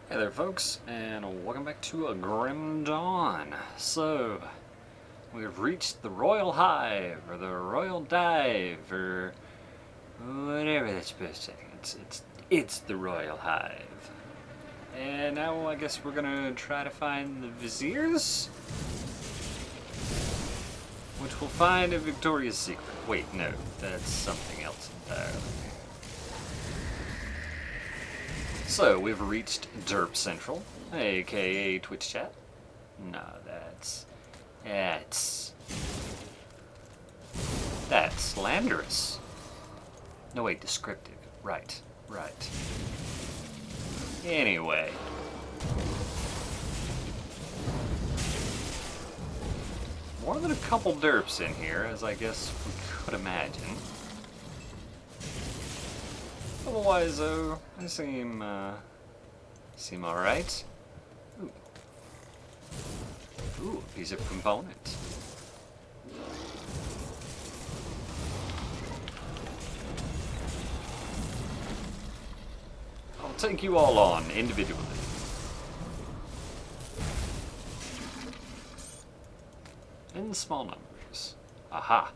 Hey there folks, and welcome back to a Grim Dawn. So, we've reached the Royal Hive, or the Royal Dive, or whatever that's supposed to say. It's the Royal Hive. And now I guess we're gonna try to find the Viziers? Which will find a Victoria's Secret. Wait, no, that's something else entirely. So, we've reached Derp Central, aka Twitch chat. No, that's slanderous. No, wait, descriptive. Right. Anyway. More than a couple derps in here, as I guess we could imagine. Otherwise, though, I seem alright. Ooh, a piece of component. I'll take you all on individually. In small numbers. Aha.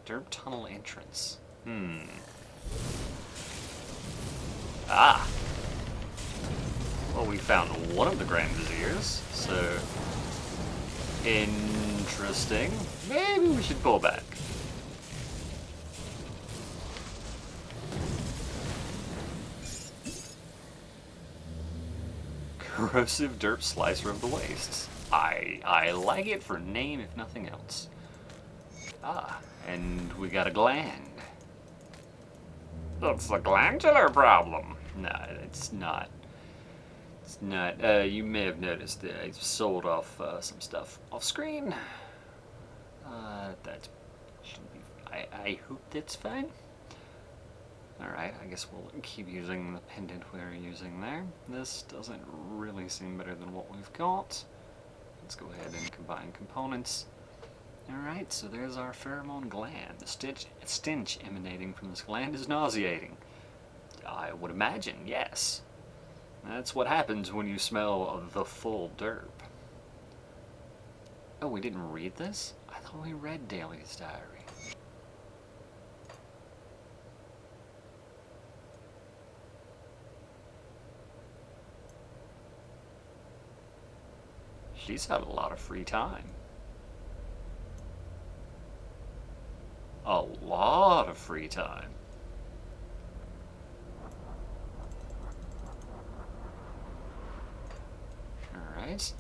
Derp tunnel entrance. Ah. Well, we found one of the Grand Viziers, so interesting. Maybe we should pull back. Corrosive derp slicer of the wastes. I like it for name, if nothing else. Ah, and we got a gland. It's a glandular problem. No, it's not. It's not. You may have noticed that I sold off some stuff off screen. That shouldn't be. I hope that's fine. Alright, I guess we'll keep using the pendant we're using there. This doesn't really seem better than what we've got. Let's go ahead and combine components. Alright, so there's our pheromone gland. The stench emanating from this gland is nauseating. I would imagine, yes. That's what happens when you smell the full derp. Oh, we didn't read this? I thought we read Daly's diary. She's had a lot of free time. A lot of free time. Alright.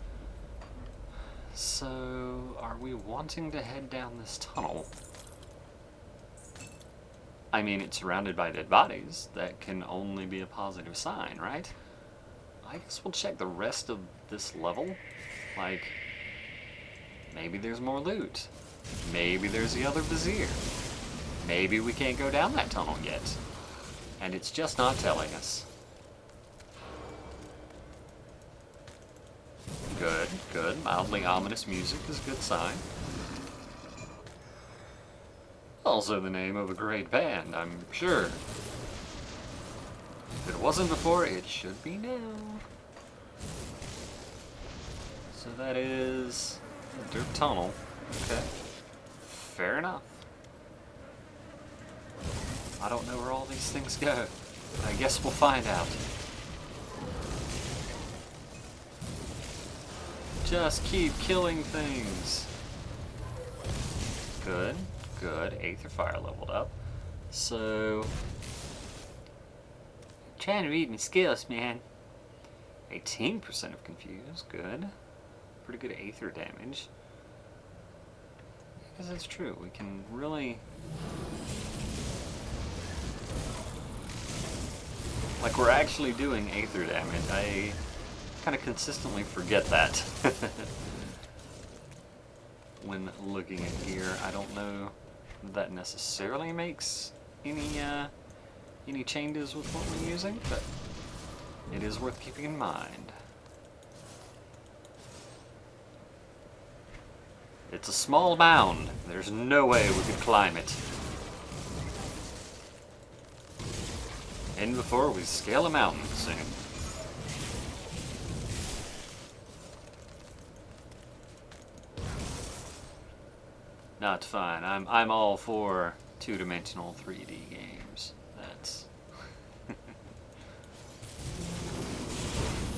So, are we wanting to head down this tunnel? I mean, it's surrounded by dead bodies. That can only be a positive sign, right? I guess we'll check the rest of this level. Like, maybe there's more loot. Maybe there's the other Vizier. Maybe we can't go down that tunnel yet. And it's just not telling us. Good, good. Mildly ominous music is a good sign. Also the name of a great band, I'm sure. If it wasn't before, it should be now. So that is the derp tunnel. Okay. Fair enough. I don't know where all these things go. I guess we'll find out. Just keep killing things. Good, good. Aether fire leveled up. So, trying to read my skills, man. 18% of confuse. Good. Pretty good Aether damage. I guess that's true. We can really... Like, we're actually doing Aether damage. I kind of consistently forget that. When looking at gear, I don't know if that necessarily makes any changes with what we're using, but it is worth keeping in mind. It's a small mound. There's no way we could climb it. And before we scale a mountain soon. Not fine. I'm all for two-dimensional 3D games. That's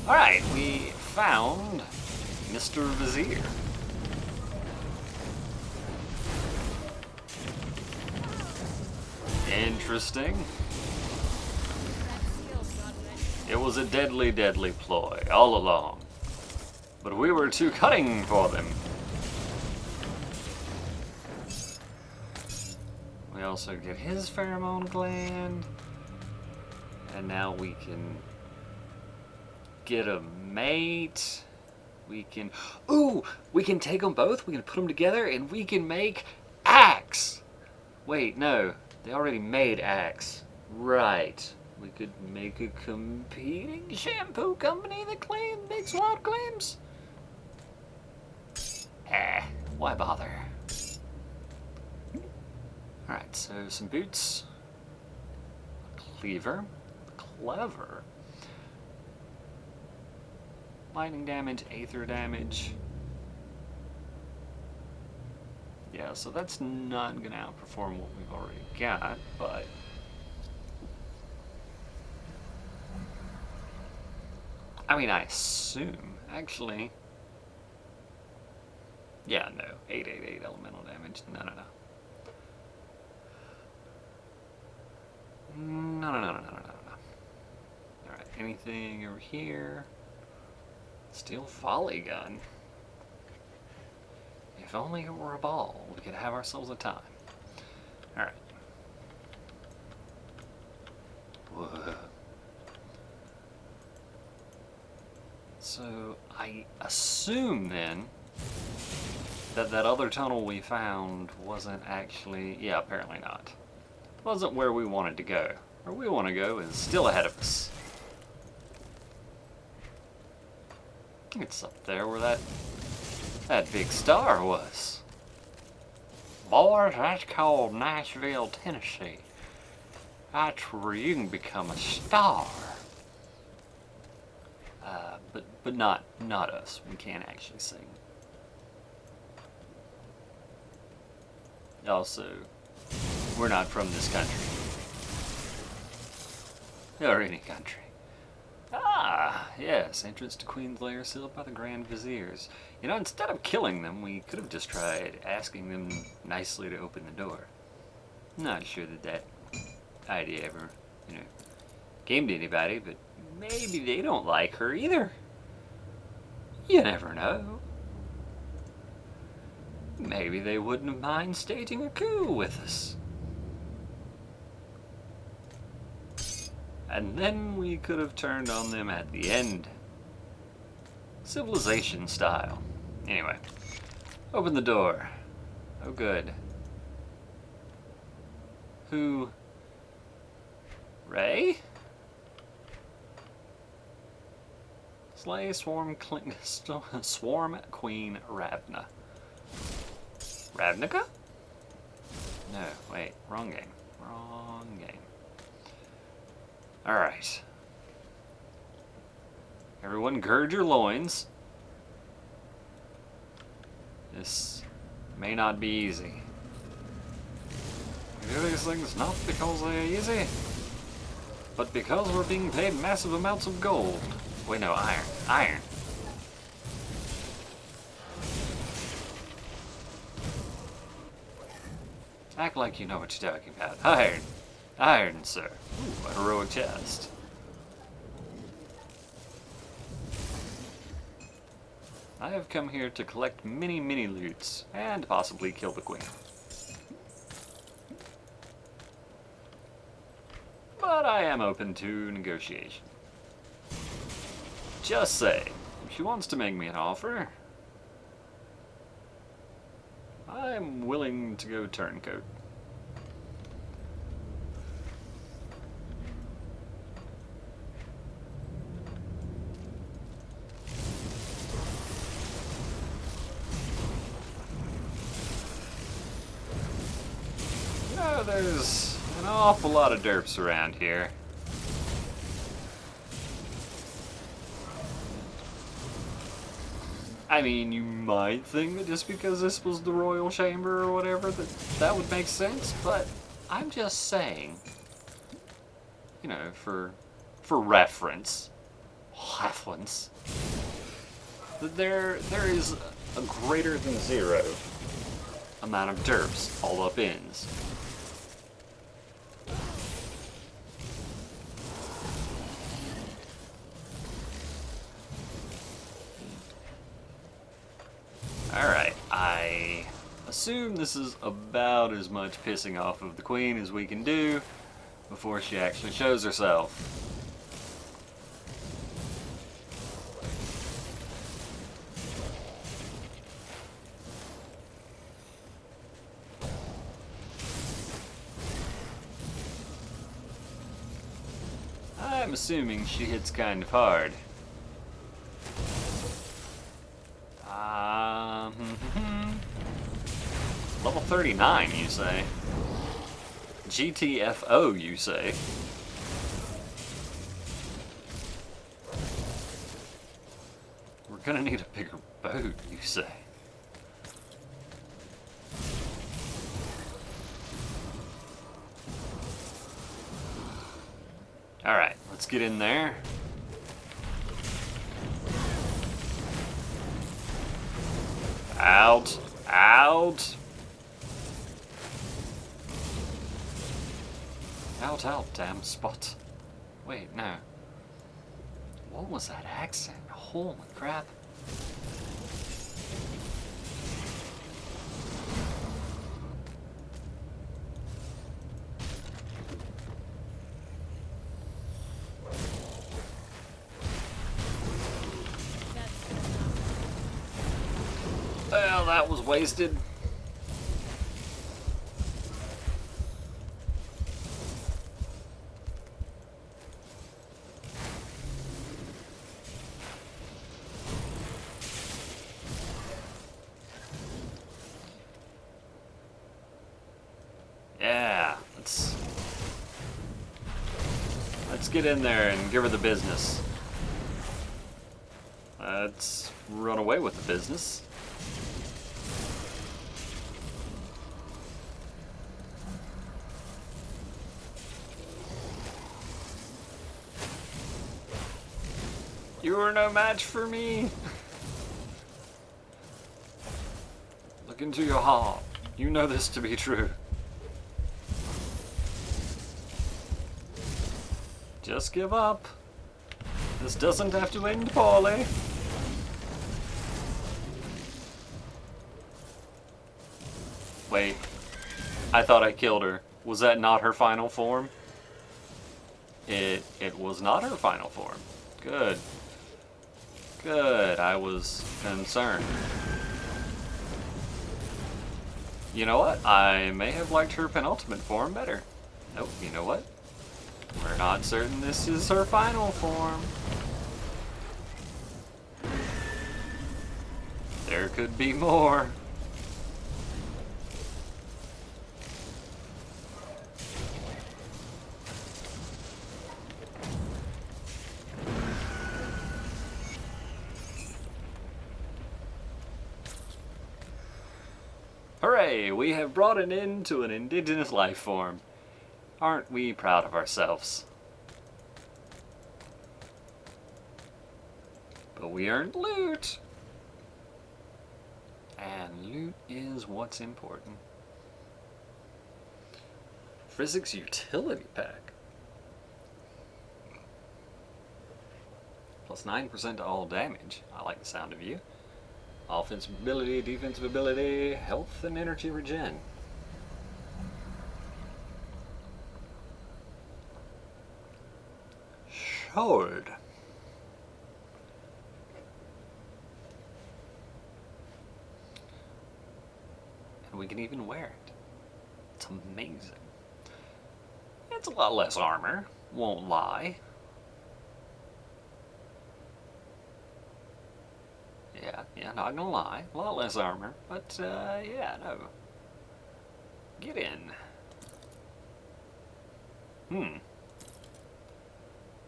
Alright, we found Mr. Vizier. Interesting. It was a deadly, deadly ploy all along. But we were too cunning for them. We also get his pheromone gland. And now we can get a mate. We can... Ooh! We can take them both, we can put them together, and we can make Axe! Wait, no. They already made Axe. Right. We could make a competing shampoo company that makes wild claims? Why bother? Alright, so some boots. A cleaver. Clever. Lightning damage, aether damage. Yeah, so that's not gonna outperform what we've already got, but... I mean, I assume, actually... Yeah, no. 888 elemental damage. No. No. Alright, anything over here? Steel Folly Gun. If only it were a ball, we could have ourselves a time. Alright. Whoa. So, I assume then that that other tunnel we found wasn't actually... Yeah, apparently not. Wasn't where we wanted to go. Where we want to go is still ahead of us. It's up there where that big star was. Boys, that's called Nashville, Tennessee. That's where you can become a star. But not us. We can't actually sing. Also, we're not from this country. Or any country. Ah, yes, entrance to Queen's Lair sealed by the Grand Viziers. You know, instead of killing them, we could have just tried asking them nicely to open the door. Not sure that idea ever, came to anybody, but maybe they don't like her either. You never know. Maybe they wouldn't mind staging a coup with us. And then we could have turned on them at the end. Civilization style. Anyway, open the door. Oh good. Who? Ray? Slay Swarm Queen Ravna. Ravnica? No, wait, wrong game. Wrong game. Alright. Everyone gird your loins. This may not be easy. We do these things not because they're easy, but because we're being paid massive amounts of gold. Wait, no, iron. Iron. Act like you know what you're talking about. Iron. Iron, sir. Ooh, a heroic chest. I have come here to collect many, many loots, and possibly kill the queen. But I am open to negotiation. Just say, if she wants to make me an offer, I'm willing to go turncoat. There's an awful lot of derps around here. I mean, you might think that just because this was the royal chamber or whatever, that would make sense, but I'm just saying, you know, for reference, that there is a greater than zero amount of derps all up ins. Alright, I assume this is about as much pissing off of the queen as we can do before she actually shows herself. I'm assuming she hits kind of hard. Level 39, you say? GTFO, you say? We're gonna need a bigger boat, you say? Alright, let's get in there. Out! Out! Out, damn spot. Wait, no. What was that accent? Holy crap. Well, that was wasted. Yeah, let's get in there and give her the business. Let's run away with the business. You are no match for me. Look into your heart. You know this to be true. Just give up. This doesn't have to end poorly. Wait, I thought I killed her. Was that not her final form? It was not her final form. Good. Good, I was concerned. You know what? I may have liked her penultimate form better. Nope, you know what? We're not certain this is her final form. There could be more. Hooray! We have brought an end to an indigenous life form. Aren't we proud of ourselves? But we earned loot! And loot is what's important. Physics Utility Pack. Plus 9% to all damage. I like the sound of you. Offensive ability, defensive ability, health and energy regen. Sword. And we can even wear it. It's amazing. It's a lot less armor, won't lie. Yeah, not gonna lie. A lot less armor, but yeah, no. Get in.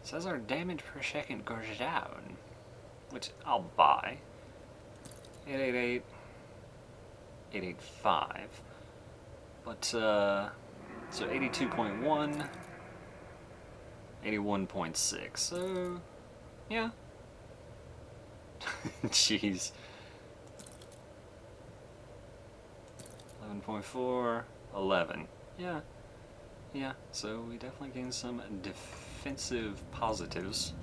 Says our damage per second goes down, which I'll buy. 888, 885. But, so 82.1, 81.6. So, yeah. Jeez. 11.4, 11. Yeah. Yeah, so we definitely gained some defensive positives.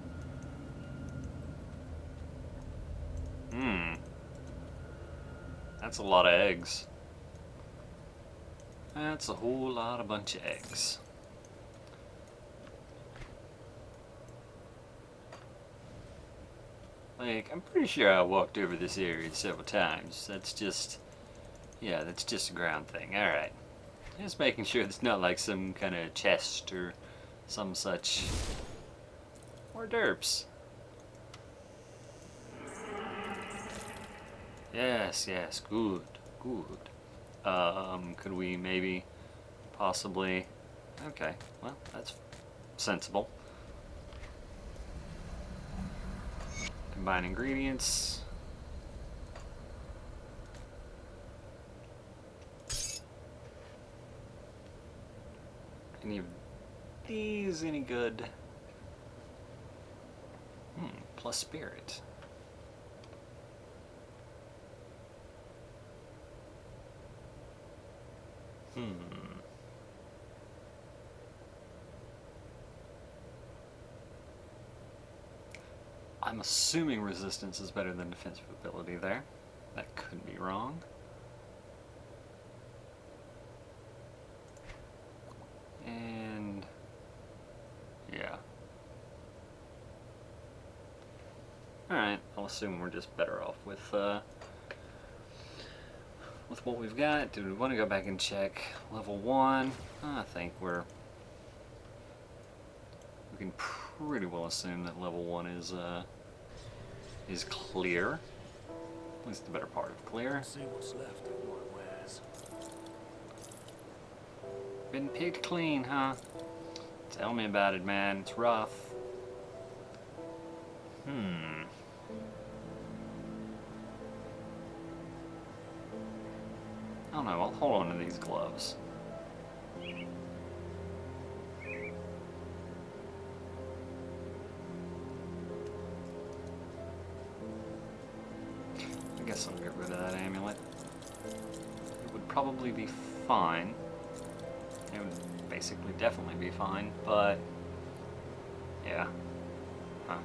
That's a lot of eggs. That's a whole lot of bunch of eggs. Like, I'm pretty sure I walked over this area several times. That's just, yeah, that's just a ground thing. Alright. Just making sure it's not like some kind of chest or some such. Or derps. Yes, yes, good, good. Could we maybe, possibly, okay, well, that's sensible. Combine ingredients. Any of these any good? Plus spirit. I'm assuming resistance is better than defensive ability there. That could be wrong. And yeah. Alright, I'll assume we're just better off with what we've got. Do we want to go back and check level 1? I think we can pretty well assume that level 1 is clear. At least the better part of clear. See what's left of what wears. Been picked clean, huh? Tell me about it, man. It's rough. I don't know, I'll hold on to these gloves. I guess I'll get rid of that amulet. It would probably be fine. It would basically definitely be fine, but yeah. Huh.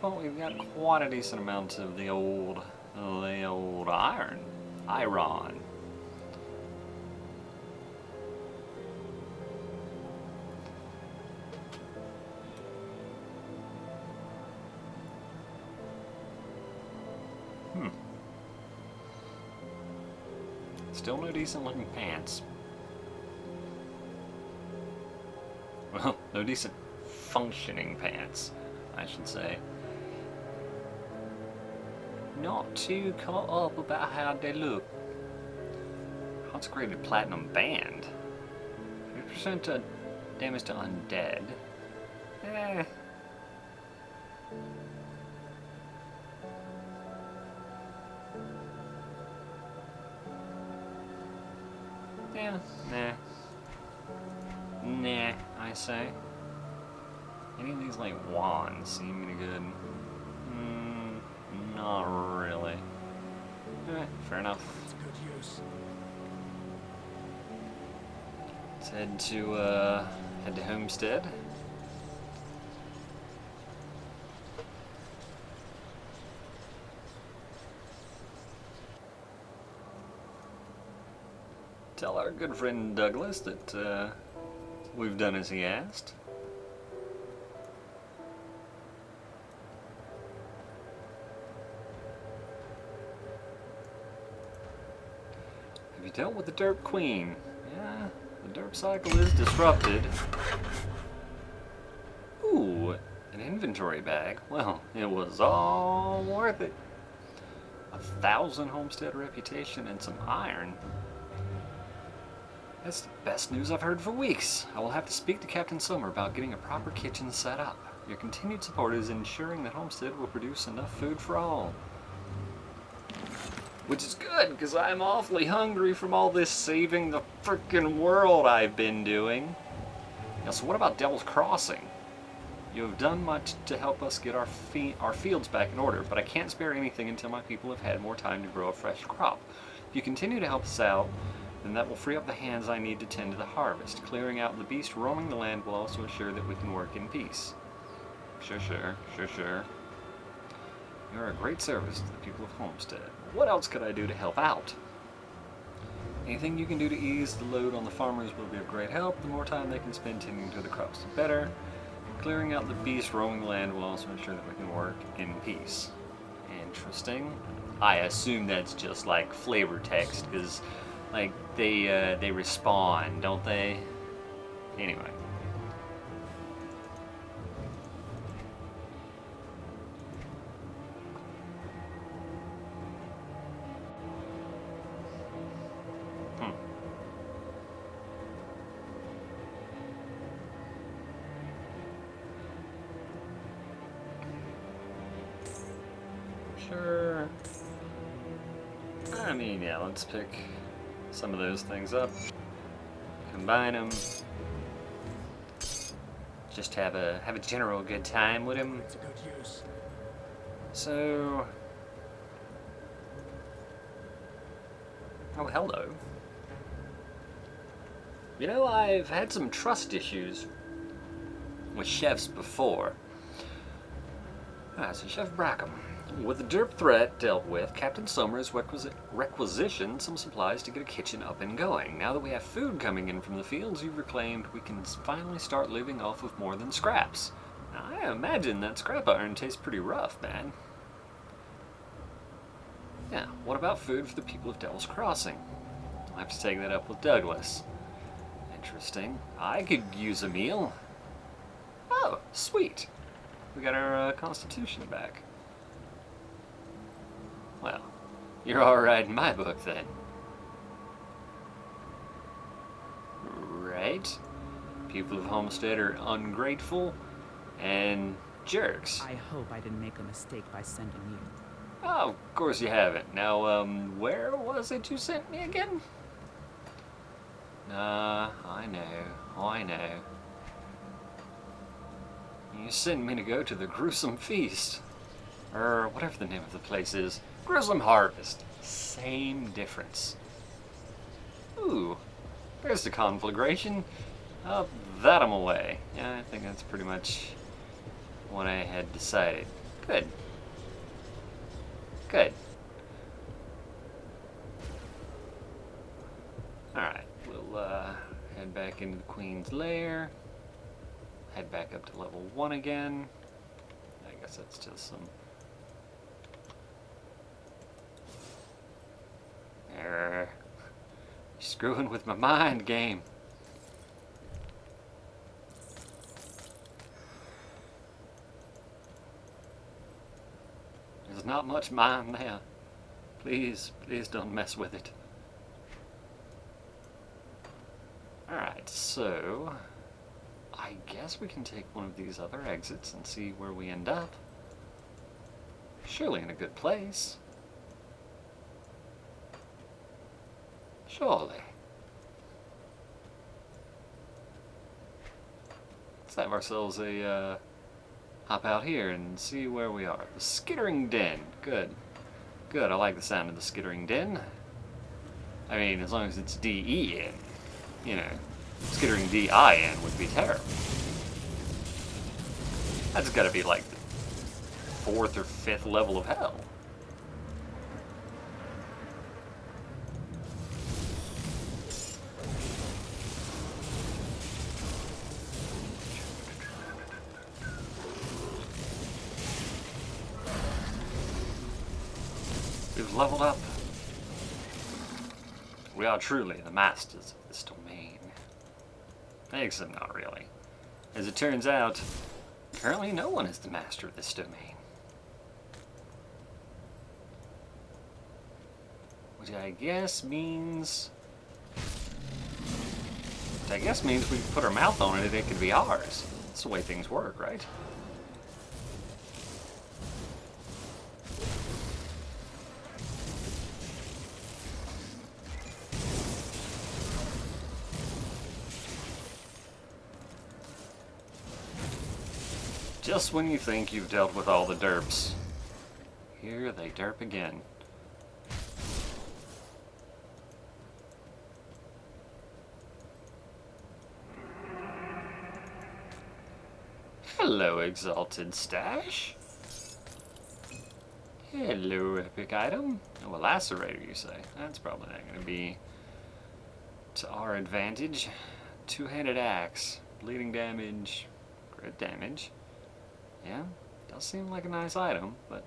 But we've got quite a decent amount of the old iron. Still no decent looking pants. Well, no decent functioning pants, I should say. Not too caught up about how they look. Consecrated Platinum Band. 50% damage to undead. Yeah, nah, I say. Any of these, like, wands seem any good? Not really. Alright, fair enough. It's good use. Let's head to Homestead. Tell our good friend Douglas that we've done as he asked. Have you dealt with the Derp Queen? Yeah, the Derp cycle is disrupted. Ooh, an inventory bag. Well, it was all worth it. 1,000 homestead reputation and some iron. That's the best news I've heard for weeks. I will have to speak to Captain Sommer about getting a proper kitchen set up. Your continued support is ensuring that Homestead will produce enough food for all. Which is good, because I'm awfully hungry from all this saving the frickin' world I've been doing. Now, so what about Devil's Crossing? You have done much to help us get our fields back in order, but I can't spare anything until my people have had more time to grow a fresh crop. If you continue to help us out, then that will free up the hands I need to tend to the harvest. Clearing out the beast roaming the land will also ensure that we can work in peace. Sure. You're a great service to the people of Homestead. What else could I do to help out? Anything you can do to ease the load on the farmers will be of great help. The more time they can spend tending to the crops, the better. Clearing out the beast roaming the land will also ensure that we can work in peace. Interesting. I assume that's just like flavor text, because like they respond, don't they? Anyway. Sure. I mean, yeah, let's pick some of those things up, combine them, just have a general good time with them. It's a good use. So, oh, hello. You know, I've had some trust issues with chefs before. So Chef Brackham. With the derp threat dealt with, Captain Somers requisitioned some supplies to get a kitchen up and going. Now that we have food coming in from the fields you've reclaimed, we can finally start living off of more than scraps. Now, I imagine that scrap iron tastes pretty rough, man. Yeah, what about food for the people of Devil's Crossing? I'll have to take that up with Douglas. Interesting. I could use a meal. Oh, sweet. We got our constitution back. Well, you're alright in my book then. Right? People of Homestead are ungrateful and jerks. I hope I didn't make a mistake by sending you. Oh, of course you haven't. Now, where was it you sent me again? I know. You sent me to go to the gruesome feast. Or whatever the name of the place is. Gruesome Harvest. Same difference. Ooh, there's the conflagration. That I'm away. Yeah, I think that's pretty much what I had decided. Good. Alright, we'll head back into the Queen's Lair. Head back up to level 1 again. I guess that's just some... You're screwing with my mind game. There's not much mind there. Please don't mess with it. Alright, so... I guess we can take one of these other exits and see where we end up. Surely in a good place. Surely. Let's have ourselves a hop out here and see where we are. The Skittering Den. Good. I like the sound of the Skittering Den. I mean, as long as it's D-E-N. You know, Skittering D-I-N would be terrible. That's gotta be like the 4th or 5th level of hell. We've leveled up. We are truly the masters of this domain. Except not really. As it turns out, currently no one is the master of this domain. Which I guess means we put our mouth on it and it could be ours. That's the way things work, right? Just when you think you've dealt with all the derps, here they derp again. Hello, Exalted Stash. Hello, epic item. Oh, a lacerator, you say? That's probably not going to be to our advantage. Two-handed axe, bleeding damage, crit damage. Yeah, does seem like a nice item, but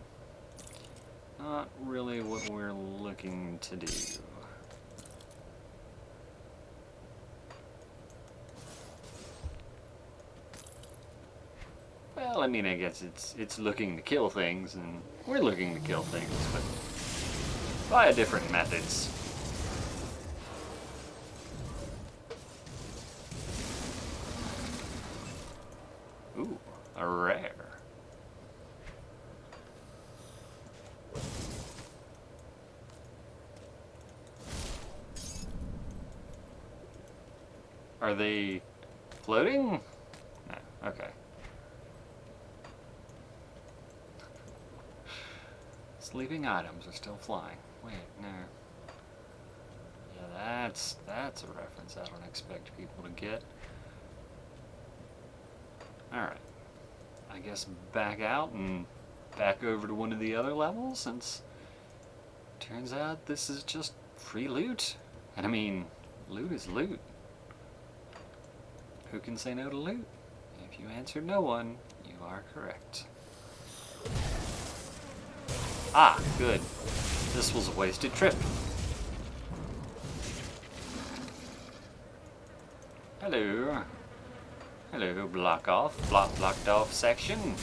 not really what we're looking to do. Well, I mean, I guess it's looking to kill things, and we're looking to kill things, but via different methods. Ooh, a rare. Are they floating? No, okay. Sleeping items are still flying. Wait, no. Yeah, that's a reference I don't expect people to get. Alright. I guess back out and back over to one of the other levels, since turns out this is just free loot. And I mean, loot is loot. Who can say no to loot? If you answered no one, you are correct. Ah, good. This was a wasted trip. Hello. Hello, blocked off section.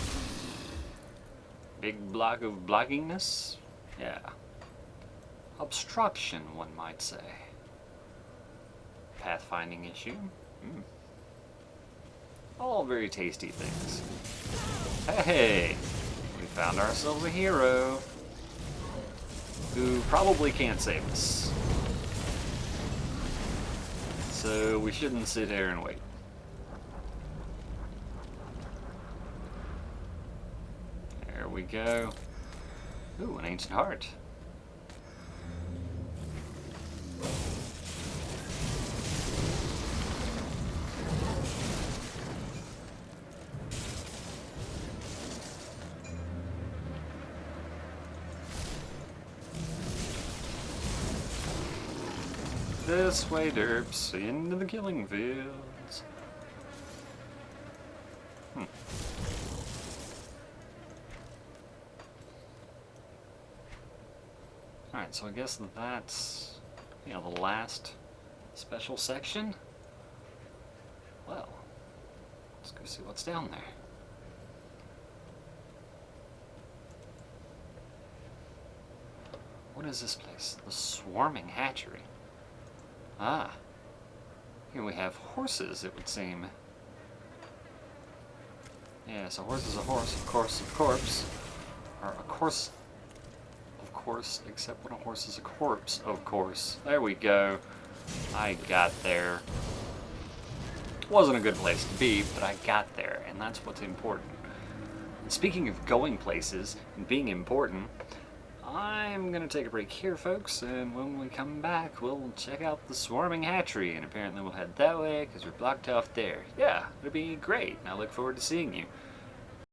Big block of blockingness? Yeah. Obstruction, one might say. Pathfinding issue? All very tasty things. Hey! We found ourselves a hero who probably can't save us. So we shouldn't sit here and wait. There we go. Ooh, an ancient heart. This way, derps, into the killing fields. Alright, so I guess that's, the last special section. Well, let's go see what's down there. What is this place? The Swarming Hatchery. Ah, here we have horses, it would seem. Yeah, so horse is a horse, of course, of corpse. Or of course, except when a horse is a corpse, of course. There we go. I got there. Wasn't a good place to be, but I got there, and that's what's important. And speaking of going places and being important, I'm gonna take a break here, folks, and when we come back, we'll check out the Swarming Hatchery, and apparently we'll head that way, because we're blocked off there. Yeah, it'll be great, and I look forward to seeing you.